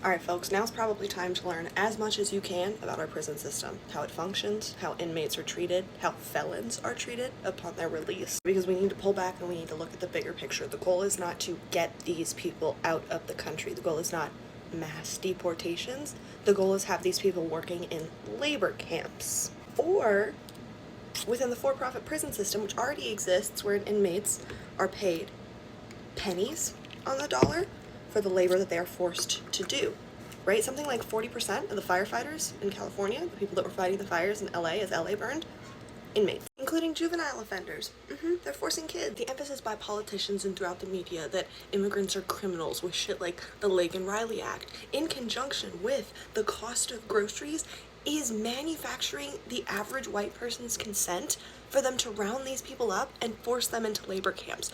Alright folks, now's probably time to learn as much as you can about our prison system, how it functions, how inmates are treated, how felons are treated upon their release. Because we need to pull back and we need to look at the bigger picture. The goal is not to get these people out of the country. The goal is not mass deportations. The goal is have these people working in labor camps. Or within the for-profit prison system, which already exists, where inmates are paid pennies on the dollar for the labor that they are forced to do, right? Something like 40% of the firefighters in California, the people that were fighting the fires in LA as LA burned, inmates, including juvenile offenders. They're forcing kids. The emphasis by politicians and throughout the media that immigrants are criminals with shit like the Laken Riley Act, in conjunction with the cost of groceries, is manufacturing the average white person's consent for them to round these people up and force them into labor camps.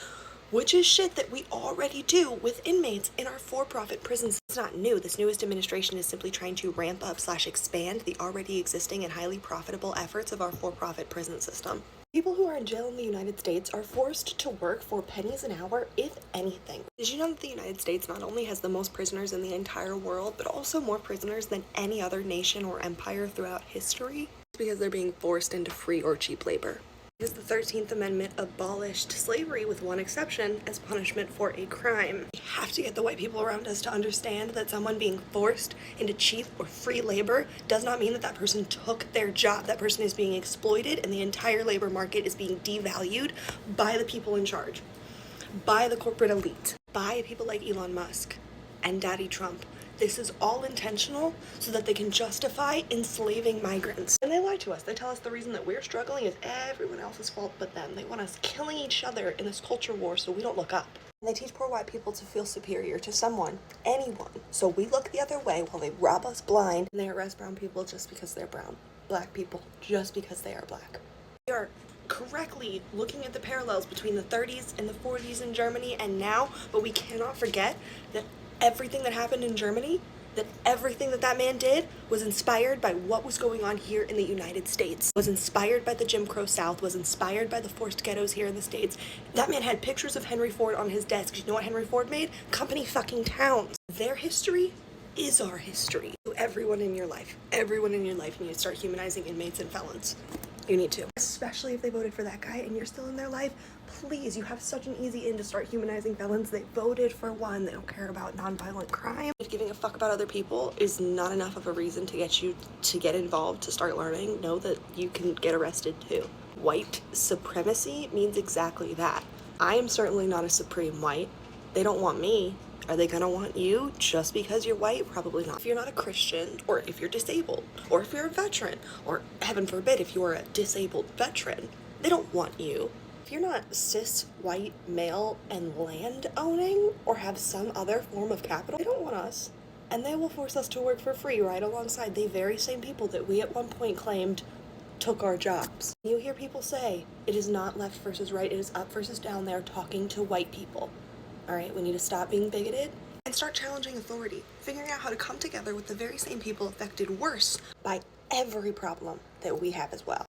Which is shit that we already do with inmates in our for-profit prisons. It's not new. This newest administration is simply trying to ramp up / expand the already existing and highly profitable efforts of our for-profit prison system. People who are in jail in the United States are forced to work for pennies an hour, if anything. Did you know that the United States not only has the most prisoners in the entire world, but also more prisoners than any other nation or empire throughout history? It's because they're being forced into free or cheap labor. Because the 13th Amendment abolished slavery with one exception as punishment for a crime. We have to get the white people around us to understand that someone being forced into cheap or free labor does not mean that that person took their job. That person is being exploited and the entire labor market is being devalued by the people in charge, by the corporate elite, by people like Elon Musk and Daddy Trump. This is all intentional so that they can justify enslaving migrants. And they lie to us. They tell us the reason that we're struggling is everyone else's fault but them. They want us killing each other in this culture war so we don't look up. And they teach poor white people to feel superior to someone, anyone. So we look the other way while they rob us blind. And they arrest brown people just because they're brown. Black people just because they are black. We are correctly looking at the parallels between the 30s and the 40s in Germany and now, but we cannot forget that everything that happened in Germany, that everything that that man did was inspired by what was going on here in the United States, was inspired by the Jim Crow South, was inspired by the forced ghettos here in the States. That man had pictures of Henry Ford on his desk. You know what Henry Ford made? Company fucking towns. Their history is our history. Everyone in your life, you need to start humanizing inmates and felons. You need to. Especially if they voted for that guy and you're still in their life, please, you have such an easy in to start humanizing felons. They voted for one. They don't care about nonviolent crime. If giving a fuck about other people is not enough of a reason to get you to get involved, to start learning, know that you can get arrested too. White supremacy means exactly that. I am certainly not a supreme white. They don't want me. Are they gonna want you just because you're white? Probably not. If you're not a Christian, or if you're disabled, or if you're a veteran, or heaven forbid, if you're a disabled veteran, they don't want you. If you're not cis, white, male, and land owning, or have some other form of capital, they don't want us. And they will force us to work for free right alongside the very same people that we at one point claimed took our jobs. You hear people say, it is not left versus right, it is up versus down. They're talking to white people. All right, we need to stop being bigoted and start challenging authority, figuring out how to come together with the very same people affected worse by every problem that we have as well.